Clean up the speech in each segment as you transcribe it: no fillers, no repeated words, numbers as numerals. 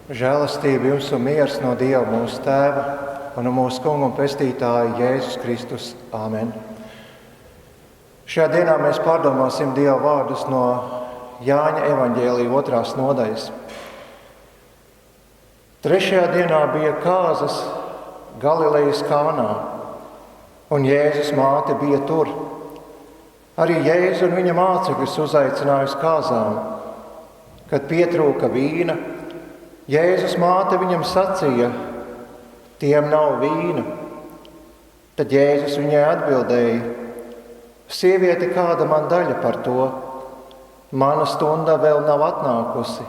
Žēlastība jums un miers no Dieva mūsu Tēva un no mūsu Kunga un Pestītāja Jēzus Kristus. Āmen. Šajā dienā mēs pārdomāsim Dieva vārdus no Jāņa evaņģēlija 2. nodaļas. 3. dienā bija kāzas Galilejas Kānā, un Jēzus māte bija tur. Arī Jēzu un viņa mācekļus uzaicināja uz kāzām. Kad pietrūka vīna, Jēzus māte viņam sacīja: tiem nav vīna. Tad Jēzus viņai atbildēja: sieviete, kāda man daļa par to? Mana stunda vēl nav atnākusi.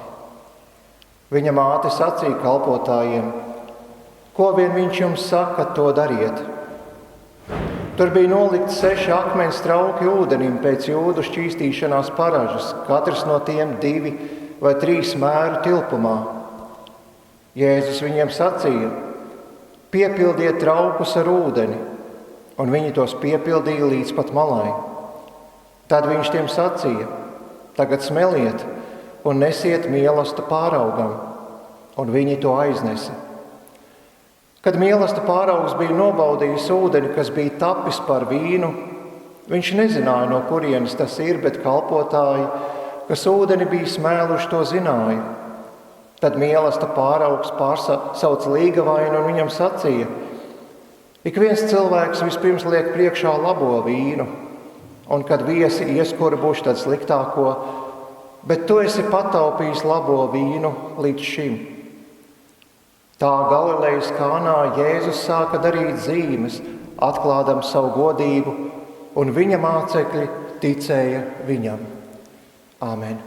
Viņa māte sacīja kalpotājiem: ko vien viņš jums saka, to dariet. Tur bija nolikti 6 akmeņu trauki ūdenim pēc jūdu šķīstīšanās paražas, katrs no tiem 2 vai 3 mēru tilpumā. Jēzus viņiem sacīja: piepildiet traukus ar ūdeni, un viņi tos piepildīja līdz pat malai. Tad viņš tiem sacīja: tagad smeliet un nesiet mielastu pāraugam, un viņi to aiznesa. Kad mielastu pāraugs bija nobaudījis ūdeni, kas bija tapis par vīnu, viņš nezināja, no kurienes tas ir, bet kalpotāji, kas ūdeni bija smēluši, to zināja. Tad mielasta pāraugs pārsauca līgavainu un viņam sacīja: ik viens cilvēks vispirms liek priekšā labo vīnu, un kad viesi ieskurbuši, tad sliktāko, bet tu esi pataupījis labo vīnu līdz šim. Tā Galilejas Kānā Jēzus sāka darīt zīmes, atklādams savu godību, un viņa mācekļi ticēja viņam. Āmen.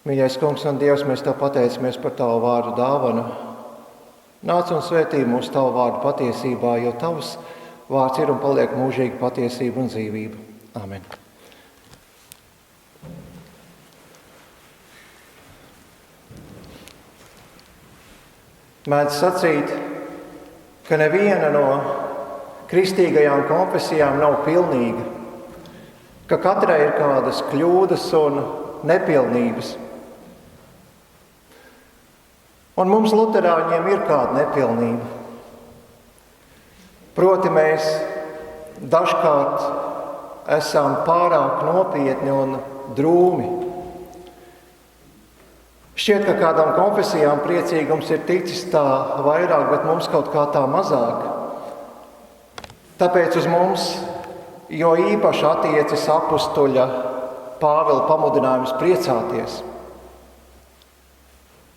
Mīļais Kungs un Dievs, mēs Tev pateicamies par Tavu vārdu dāvanu. Nāc un svētī mūs Tavu vārdu patiesībā, jo Tavs vārds ir un paliek mūžīga patiesība un dzīvība. Āmen. Mēdz sacīt, ka neviena no kristīgajām konfesijām nav pilnīga, ka katrai ir kādas kļūdas un nepilnības. Un mums luterāņiem ir kāda nepilnība. Proti mēs dažkārt esam pārāk nopietni un drūmi. Šķiet, ka kādām konfesijām priecīgums ir ticis tā vairāk, bet mums kaut kā tā mazāk. Tāpēc uz mums jo īpaši attiecas apustuļa Pāvila pamudinājums priecāties.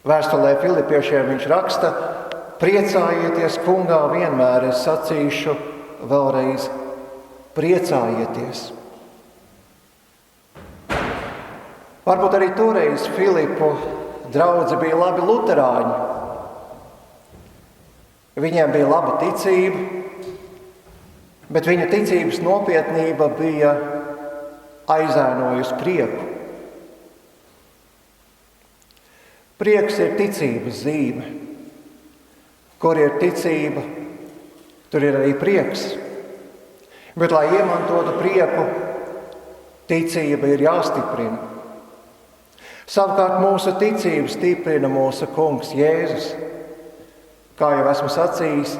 Vēstulē Filipiešiem viņš raksta: priecājieties kungā vienmēr, es sacīšu vēlreiz, priecājieties. Varbūt arī toreiz Filipu draudzi bija labi luterāņi. Viņiem bija laba ticība, bet viņu ticības nopietnība bija aizēnojusi prieku. Prieks ir ticības zīme. Kur ir ticība, tur ir arī prieks. Bet, lai iemantotu prieku, ticība ir jāstiprina. Savukārt mūsu ticību stiprina mūsu Kungs Jēzus. Kā jau esmu sacījis,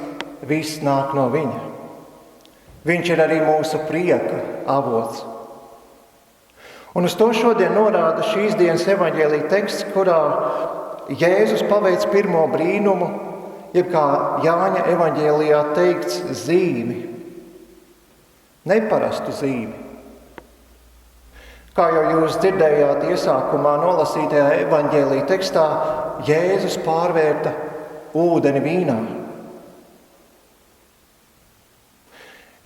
viss nāk no viņa. Viņš ir arī mūsu prieka avots. Un uz to šodien norāda šīs dienas evaņģēlija teksts, kurā Jēzus paveic pirmo brīnumu, jeb kā Jāņa evaņģēlijā teikts, zīmi. Neparastu zīmi. Kā jau jūs dzirdējāt iesākumā nolasītajā evaņģēlija tekstā, Jēzus pārvērta ūdeni vīnā.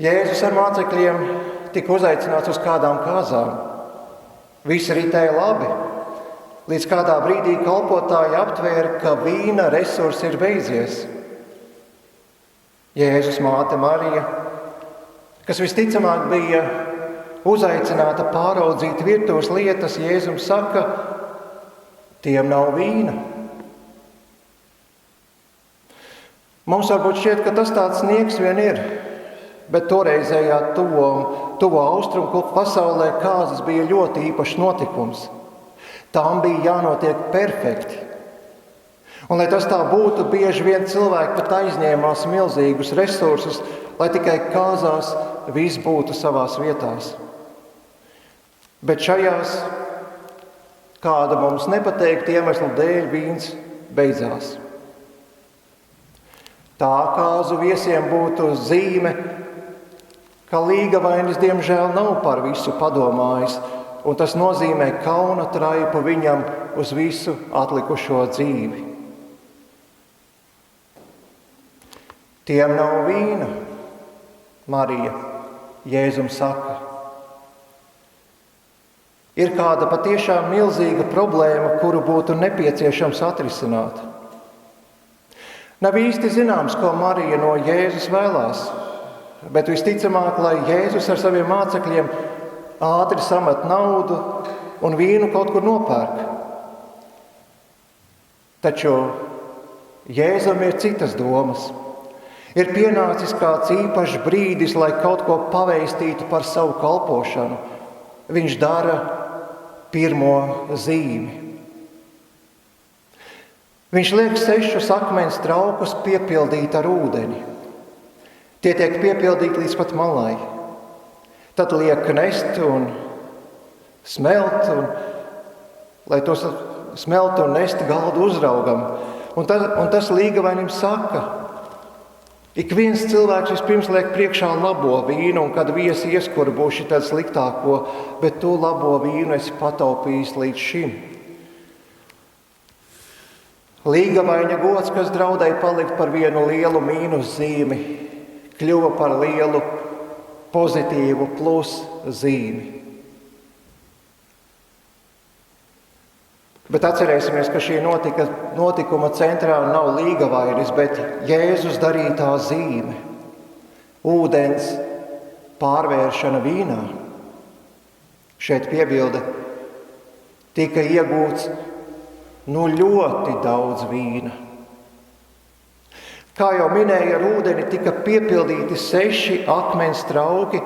Jēzus ar mācekļiem tika uzaicināts uz kādām kāzām. Visi ritēja labi, līdz kādā brīdī kalpotāji aptvēra, ka vīna resursi ir beidzies. Jēzus māte Marija, kas visticamāk bija uzaicināta pāraudzīt virtuves lietas, Jēzum saka: tiem nav vīna. Mums varbūt šķiet, ka tas tāds sniegs vien ir, bet toreizējā tuvo austrumu pasaulē kāzas bija ļoti īpašs notikums. Tām bija jānotiek perfekti. Un, lai tas tā būtu, bieži vien cilvēki pat aizņēmās milzīgus resursus, lai tikai kāzās viss būtu savās vietās. Bet šajās kāda mums nepateikta iemesla dēļ vīns beidzās. Tā kāzu viesiem būtu zīme, ka līgavainis diemžēl nav par visu padomājis, un tas nozīmē kauna traipu viņam uz visu atlikušo dzīvi. Tiem nav vīna, Marija, Jēzum saka. Ir kāda patiešām milzīga problēma, kuru būtu nepieciešams atrisināt. Nav īsti zināms, ko Marija no Jēzus vēlās, bet visticamāk, lai Jēzus ar saviem mācekļiem ātri samet naudu un vīnu kaut kur nopērk. Taču Jēzum ir citas domas. Ir pienācis kāds īpašs brīdis, lai kaut ko pavēstītu par savu kalpošanu. Viņš dara pirmo zīmi. Viņš liek 6 akmens traukus piepildīt ar ūdeni. Tie tiek piepildīti līdz pat malai. Tad liek nest un smelt, lai tos smelt un nest galdu uzraugam. Un tas līgavainim saka, ik viens cilvēks vispirms liek priekšā labo vīnu, un kad viesi ieskurbuši, tad sliktāko, bet tu labo vīnu esi pataupījis līdz šim. Līgavaina gods, kas draudēja palikt par vienu lielu mīnus zīmi, kļuva par lielu pozitīvu plus zīmi. Bet atcerēsimies, ka šī notikuma centrā nav līgavainis, bet Jēzus darītā zīme – ūdens pārvēršana vīnā. Šeit piebilde tika iegūts ļoti daudz vīna. Kā jau minēja, ar ūdeni tika piepildīti 6 akmens trauki,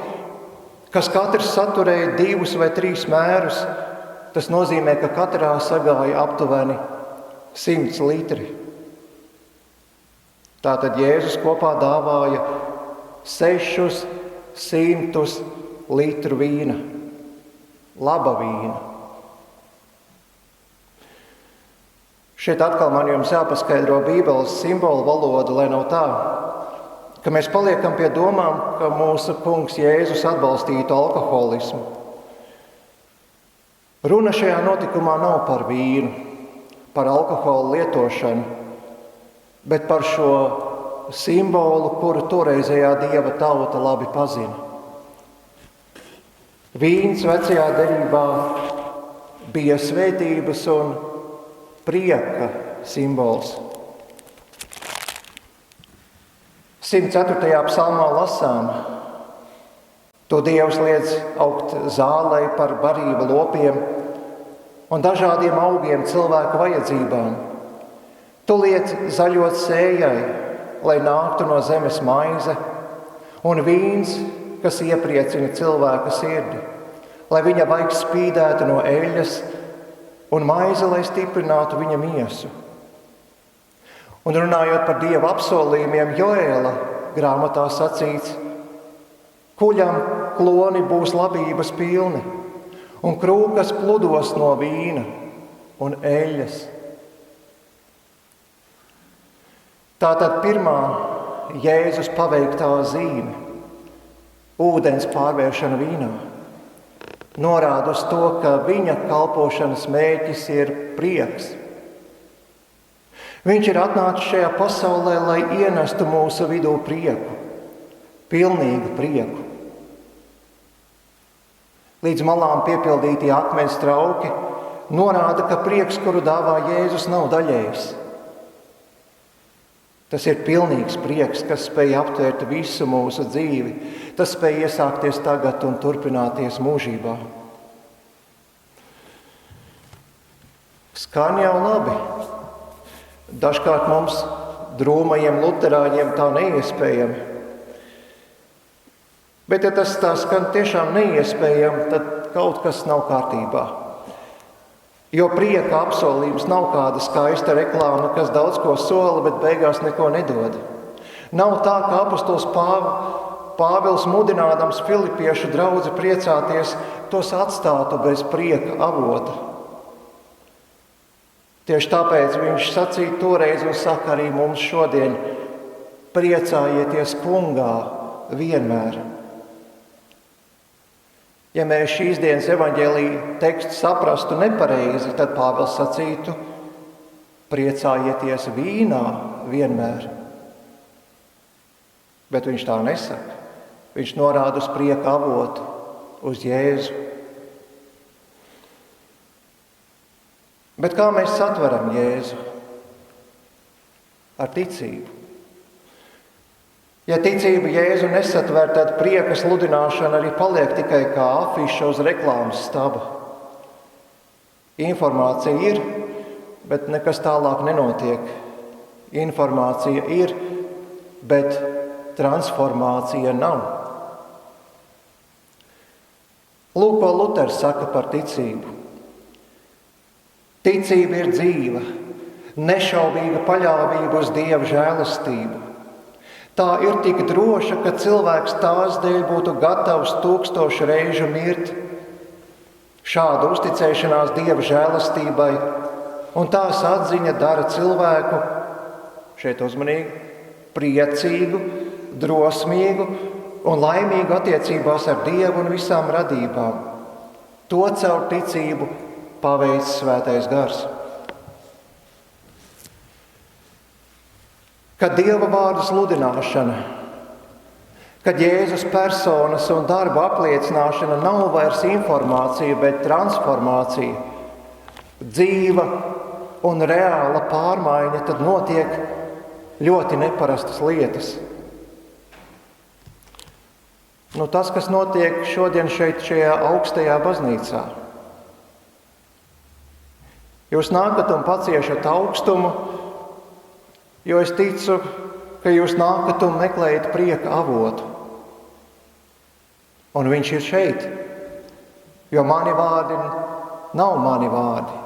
kas katrs saturēja 2 vai 3 mērus. Tas nozīmē, ka katrā sagāja aptuveni 100 litri. Tātad Jēzus kopā dāvāja 600 litru vīna, laba vīna. Šeit atkal man jums jāpaskaidro Bībeles simbolu valoda, lai nav tā, ka mēs paliekam pie domām, ka mūsu kungs Jēzus atbalstītu alkoholismu. Runa šajā notikumā nav par vīnu, par alkohola lietošanu, bet par šo simbolu, kuru toreizējā Dieva tauta labi pazina. Vīns vecajā derībā bija svētības un prieka simbols. 104. psalmā lasām: Tu Dievs liedz augt zālei par barību lopiem un dažādiem augiem cilvēku vajadzībām. Tu liec zaļot sējai, lai nāktu no zemes maize, un vīns, kas iepriecina cilvēka sirdi, lai viņa vaigs spīdētu no eļļas, un maize, lai stiprinātu viņa miesu. Un runājot par Dieva apsolījumiem, Joēla grāmatā sacīts: Kuļam kloni būs labības pilni, un krūkas pludos no vīna un eļļas. Tātad pirmā Jēzus paveiktā zīme – ūdens pārvēršana vīnā – norāda uz to, ka viņa kalpošanas mērķis ir prieks. Viņš ir atnācis šajā pasaulē, lai ienestu mūsu vidū prieku, pilnīgu prieku. Līdz malām piepildītie akmens trauki norāda, ka prieks, kuru dāvā Jēzus, nav daļējs. Tas ir pilnīgs prieks, kas spēj aptvērt visu mūsu dzīvi. Tas spēj iesākties tagad un turpināties mūžībā. Skan jau labi. Dažkārt mums, drūmajiem luterāņiem, tā neiespējami. Bet, ja tas tā skan tiešām neiespējami, tad kaut kas nav kārtībā. Jo prieka apsolījums nav kāda skaista reklāma, kas daudz ko sola, bet beigās neko nedod. Nav tā, ka apostols Pāvils mudinādams filipiešu draudzi priecāties, tos atstātu bez prieka avota. Tieši tāpēc viņš sacīja toreiz un saka arī mums šodien: priecājieties kungā vienmēr. Ja mēs šīs dienas evaņģēlija tekstu saprastu nepareizi, tad Pāvils sacītu: priecājieties vīnā vienmēr. Bet viņš tā nesaka. Viņš norāda uz prieka avotu, uz Jēzu. Bet kā mēs satveram Jēzu? Ar ticību. Ja ticība Jēzu nesatver, tad prieka sludināšana arī paliek tikai kā afiša uz reklāmas staba. Informācija ir, bet nekas tālāk nenotiek. Informācija ir, bet transformācija nav. Lūk, ko Luters saka par ticību. Ticība ir dzīva, nešaubīga paļāvība uz Dieva žēlastību. Tā ir tik droša, ka cilvēks tās dēļ būtu gatavs 1000 reižu mirt. Šāda uzticēšanās Dieva žēlastībai un tās atziņa dara cilvēku, šeit uzmanīgi, priecīgu, drosmīgu un laimīgu attiecībās ar Dievu un visām radībām. To caur ticību paveic Svētais Gars. Kad Dieva vārda sludināšana, kad Jēzus personas un darba apliecināšana nav vairs informācija, bet transformācija, dzīva un reāla pārmaiņa, tad notiek ļoti neparastas lietas. Tas, kas notiek šodien šeit, šajā augstajā baznīcā. Jūs nākat un paciešat augstumu, jo es ticu, ka jūs nākat un meklējat prieka avotu. Un viņš ir šeit, jo mani vārdi nav mani vārdi.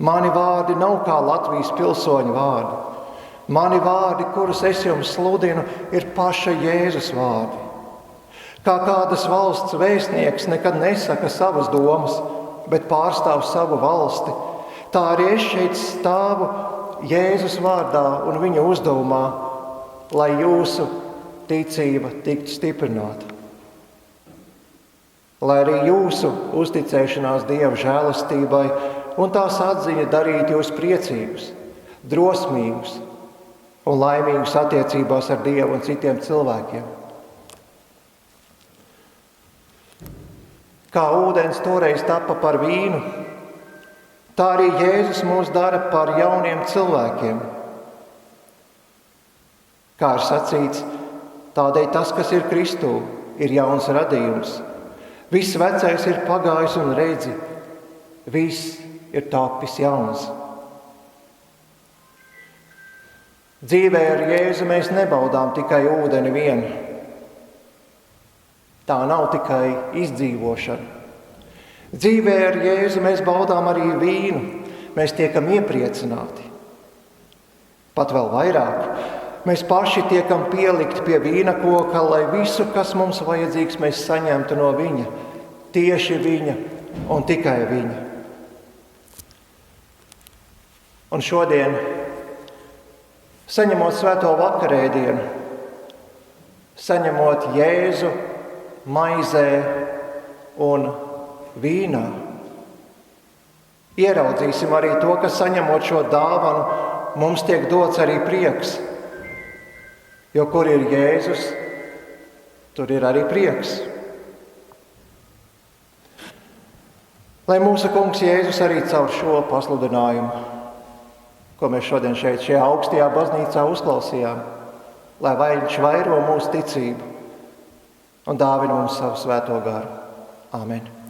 Mani vārdi nav kā Latvijas pilsoņu vārdi. Mani vārdi, kurus es jums sludinu, ir paša Jēzus vārdi. Kā kādas valsts vēstnieks nekad nesaka savas domas, bet pārstāv savu valsti, tā arī es šeit stāvu Jēzus vārdā un viņa uzdevumā, lai jūsu ticība tiktu stiprināta. Lai arī jūsu uzticēšanās Dieva žēlastībai un tās atziņa darītu jūs priecīgus, drosmīgus un laimīgus attiecībās ar Dievu un citiem cilvēkiem. Kā ūdens toreiz tapa par vīnu, tā arī Jēzus mūs dara par jauniem cilvēkiem. Kā ir sacīts, tādēļ tas, kas ir Kristū, ir jauns radījums. Viss vecais ir pagājis un redzi, viss ir tapis jauns. Dzīvē ar Jēzu mēs nebaudām tikai ūdeni vienu. Tā nav tikai izdzīvošana. Dzīvē ar Jēzu mēs baudām arī vīnu. Mēs tiekam iepriecināti. Pat vēl vairāk. Mēs paši tiekam pielikti pie vīna koka, lai visu, kas mums vajadzīgs, mēs saņemtu no viņa. Tieši viņa un tikai viņa. Un šodien, saņemot svēto vakarēdienu, saņemot Jēzu maizē un vīnā, ieraudzīsim arī to, ka saņemot šo dāvanu, mums tiek dots arī prieks. Jo kur ir Jēzus, tur ir arī prieks. Lai mūsu kungs Jēzus arī caur šo pasludinājumu, ko mēs šodien šeit, šajā augstajā baznīcā uzklausījām, lai viņš vairo mūsu ticību un dāvina mums savu svēto garu. Āmen.